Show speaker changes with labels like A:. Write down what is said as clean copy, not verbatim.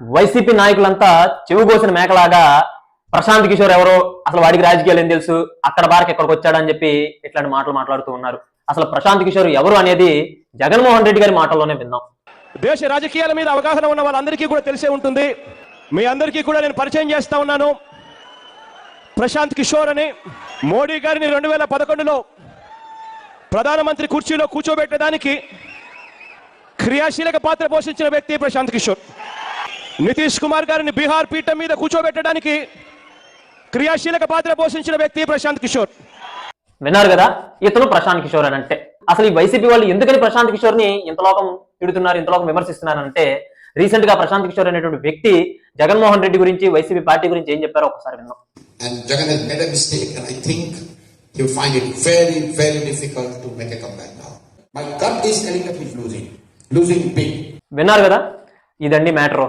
A: YCP నాయకులంతా చెవుగోసిన మేకలాగా ప్రశాంత్ కిషోర్ ఎవరో, అసలు వాడికి రాజకీయాలు ఏం తెలుసు, అక్కడ బారకు ఎక్కడికి వచ్చాడని చెప్పి ఇట్లాంటి మాటలు మాట్లాడుతూ ఉన్నారు. అసలు ప్రశాంత్ కిషోర్ ఎవరు అనేది జగన్మోహన్ రెడ్డి గారి మాటల్లోనే విందాం.
B: దేశ రాజకీయాల మీద అవగాహన ఉన్న వాళ్ళందరికీ కూడా తెలిసే ఉంటుంది. మీ అందరికీ కూడా నేను పరిచయం చేస్తా ఉన్నాను. ప్రశాంత్ కిషోర్ అని మోడీ గారిని 2011లో ప్రధానమంత్రి కుర్చీలో కూర్చోబెట్టడానికి క్రియాశీలక పాత్ర పోషించిన వ్యక్తి ప్రశాంత్ కిషోర్. నితీష్ కుమార్ గారిని బీహార్ పీఠం మీద కూర్చోబెట్టడానికి క్రియాశీలక పాత్ర పోషించిన వ్యక్తి ప్రశాంత్ కిషోర్.
A: విన్నారు కదా, ఇతను ప్రశాంత్ కిషోర్ అని అంటే. అసలు ఈ వైసీపీ వాళ్ళు ఎందుకని ప్రశాంత్ కిషోర్ ని ఇంతలోకం తిడుతున్నారు, ఇంతలోకం విమర్శిస్తున్నారంటే, రీసెంట్ గా ప్రశాంత్ కిషోర్ అనేటువంటి వ్యక్తి జగన్మోహన్ రెడ్డి గురించి, వైసీపీ పార్టీ గురించి ఏం చెప్పారో ఒకసారి విన్నాం.
C: And Jagan has made a mistake, and I think he'll find it very, very difficult to make a comeback now. My gut is telling that he's losing big.
A: విన్నారు కదా, ఇదండి మ్యాటర్.